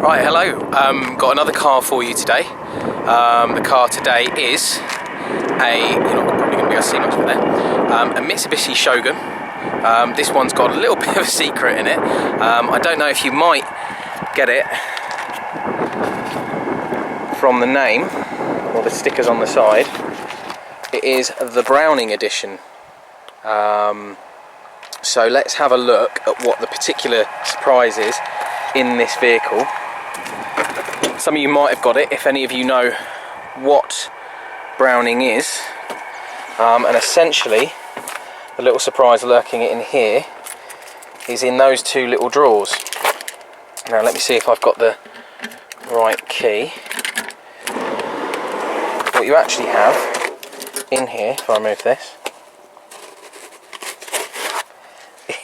Right, hello. Got another car for you today. The car today is you're not probably going to be able to see much of it there, a Mitsubishi Shogun. This one's got a little bit of a secret in it. I don't know if you might get it from the name or the stickers on the side. It is the Browning Edition. So let's have a look at what the particular surprise is in this vehicle. Some of you might have got it if any of you know what Browning is. And essentially, the little surprise lurking in here is in those two little drawers. Now let me see if I've got the right key. What you actually have in here, if I remove this,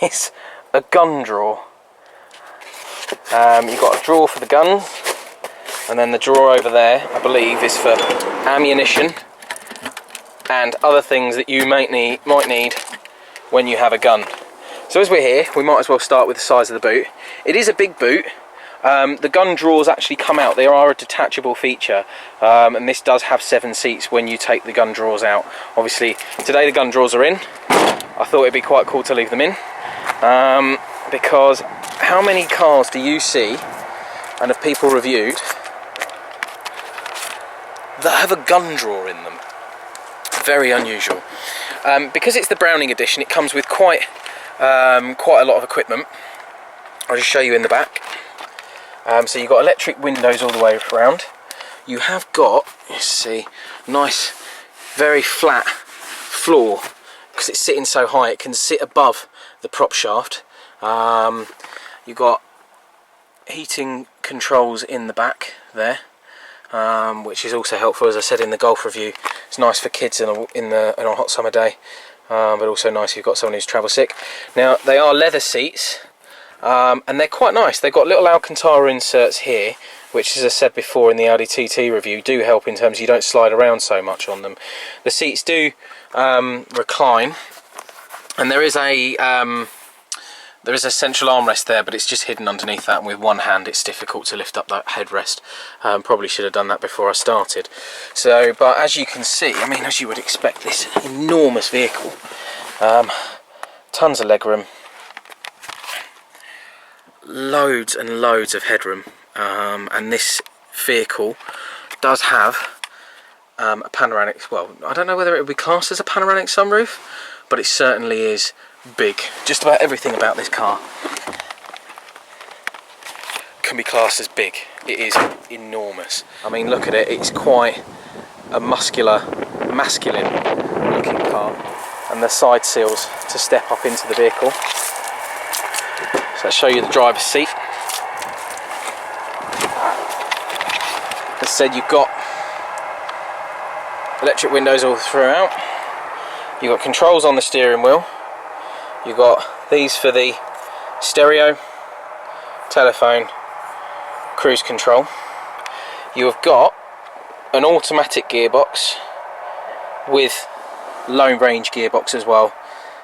is a gun drawer. You've got a drawer for the guns, and then the drawer over there, I believe, is for ammunition and other things that you might need when you have a gun. So as we're here, we might as well start with the size of the boot. It is a big boot. The gun drawers actually come out. They are a detachable feature, and this does have 7 seats when you take the gun drawers out. Obviously, today the gun drawers are in. I thought it'd be quite cool to leave them in, because how many cars do you see and have people reviewed that have a gun drawer in them? Very unusual. Because it's the Browning Edition, it comes with quite a lot of equipment. I'll just show you in the back. So you've got electric windows all the way around. You have got, you see, nice, very flat floor, because it's sitting so high it can sit above the prop shaft. You've got heating controls in the back there, which is also helpful. As I said in the Golf review, it's nice for kids on a hot summer day, but also nice if you've got someone who's travel sick. Now they are leather seats, and they're quite nice. They've got little Alcantara inserts here, which, as I said before in the Audi TT review, do help in terms of you don't slide around so much on them. The seats do recline, and there is a central armrest there, but it's just hidden underneath that, and with one hand it's difficult to lift up that headrest. Probably should have done that before I started. So, but as you can see, I mean, as you would expect, this enormous vehicle, tons of legroom, loads and loads of headroom, and this vehicle does have a panoramic, well, I don't know whether it would be classed as a panoramic sunroof, but it certainly is big. Just about everything about this car can be classed as big. It is enormous. I mean, look at it. It's quite a masculine looking car, and the side seals to step up into the vehicle. So let's show you the driver's seat. As I said, you've got electric windows all throughout. You've got controls on the steering wheel. You've got these for the stereo, telephone, cruise control. You have got an automatic gearbox with long range gearbox as well.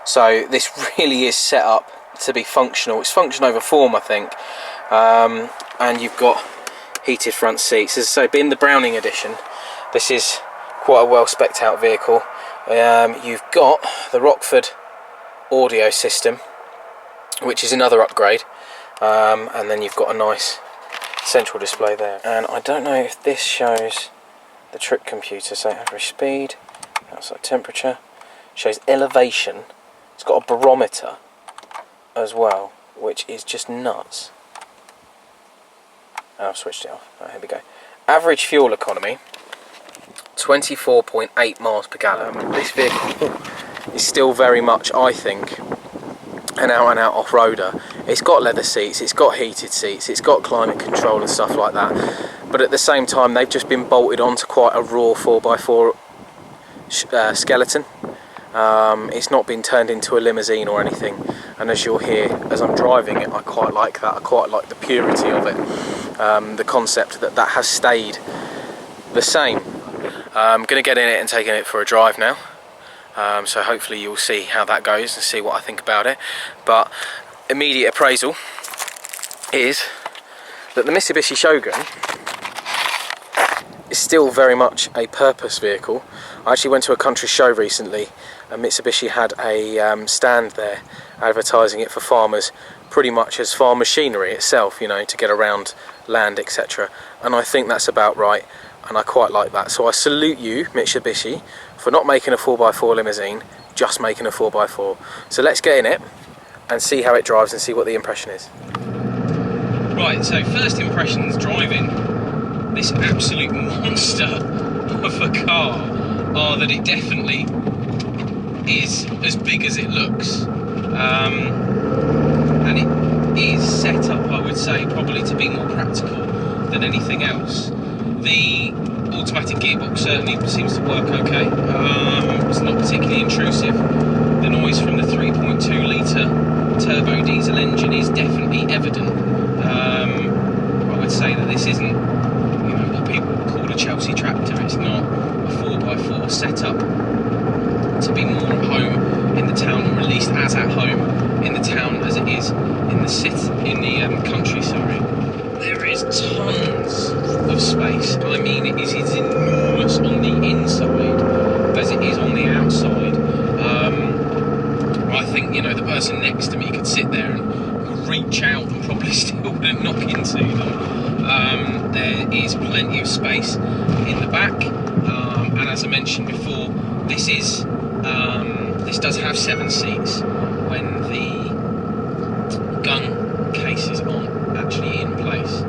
So this really is set up to be functional. It's function over form, I think. And you've got heated front seats. As I say, being the Browning Edition, this is quite a well spec'd out vehicle. You've got the Rockford audio system, which is another upgrade, and then you've got a nice central display there. And I don't know if this shows the trip computer, so average speed, outside temperature, shows elevation. It's got a barometer as well, which is just nuts. And I've switched it off. Right, here we go. Average fuel economy, 24.8 miles per gallon. This vehicle is still very much, I think, an out and out off-roader. It's got leather seats, it's got heated seats, it's got climate control and stuff like that, but at the same time they've just been bolted onto quite a raw 4x4 skeleton. It's not been turned into a limousine or anything, and as you'll hear as I'm driving it, I quite like that. I quite like the purity of it, the concept that has stayed the same. I'm going to get in it and taking it for a drive now. So hopefully you'll see how that goes and see what I think about it. But immediate appraisal is that the Mitsubishi Shogun is still very much a purpose vehicle. I actually went to a country show recently and Mitsubishi had a stand there advertising it for farmers, pretty much as farm machinery itself, you know, to get around land, etc. And I think that's about right, and I quite like that. So I salute you, Mitsubishi, for not making a 4x4 limousine, just making a 4x4. So let's get in it and see how it drives and see what the impression is. Right, so first impressions driving this absolute monster of a car are that it definitely is as big as it looks, and it is set up, I would say, probably to be more practical than anything else. The automatic gearbox certainly seems to work okay. It's not particularly intrusive. The noise from the 3.2 litre turbo diesel engine is definitely evident. I would say that this isn't, you know, what people call a Chelsea tractor. It's not a 4x4 setup to be more at home in the town, or at least as at home in the town as it is in the city, in the country. Sorry, there is tons of space. I mean, it is enormous on the inside as it is on the outside. I think, you know, the person next to me could sit there and reach out and probably still wouldn't knock into them. There is plenty of space in the back, and as I mentioned before, this does have 7 seats when the gun case is actually in place.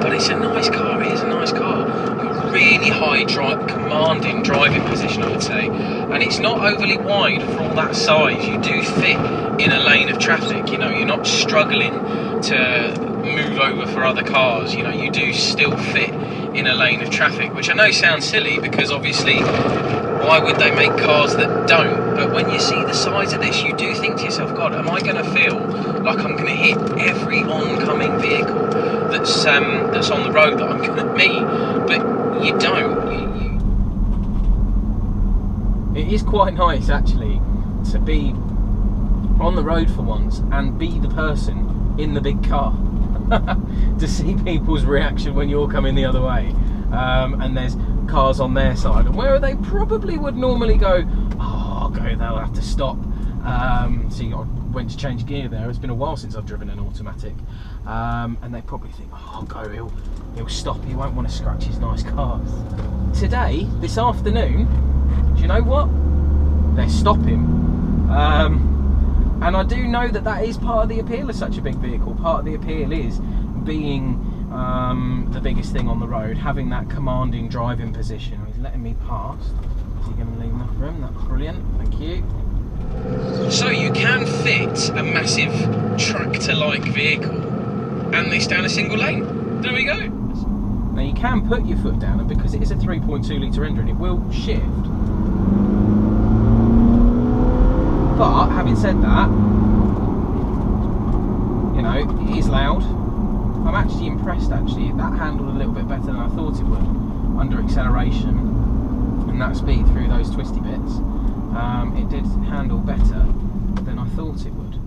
But it's a nice car. It is a nice car. A really high commanding driving position, I would say, and it's not overly wide for all that size. You do fit in a lane of traffic. You know, you're not struggling to move over for other cars. You know, you do still fit in a lane of traffic, which I know sounds silly because obviously why would they make cars that don't? But when you see the size of this, you do think to yourself, God, am I going to feel like I'm going to hit every oncoming vehicle that's on the road that I'm going to meet? But you don't. It is quite nice actually to be on the road for once and be the person in the big car. To see people's reaction when you're coming the other way, and there's cars on their side, and where they probably would normally go, oh, they'll have to stop. See, I went to change gear there. It's been a while since I've driven an automatic, and they probably think, oh, he'll stop. He won't want to scratch his nice cars. Today, this afternoon, do you know what? They're stopping. And I do know that is part of the appeal of such a big vehicle. Part of the appeal is being the biggest thing on the road, having that commanding driving position. He's letting me pass. Is he going to leave enough room? That's brilliant, thank you. So you can fit a massive tractor-like vehicle and this down a single lane. There we go. Now you can put your foot down, and because it is a 3.2 litre engine, it will shift. But having said that, you know, it is loud. I'm actually impressed actually. That handled a little bit better than I thought it would under acceleration and that speed through those twisty bits. It did handle better than I thought it would.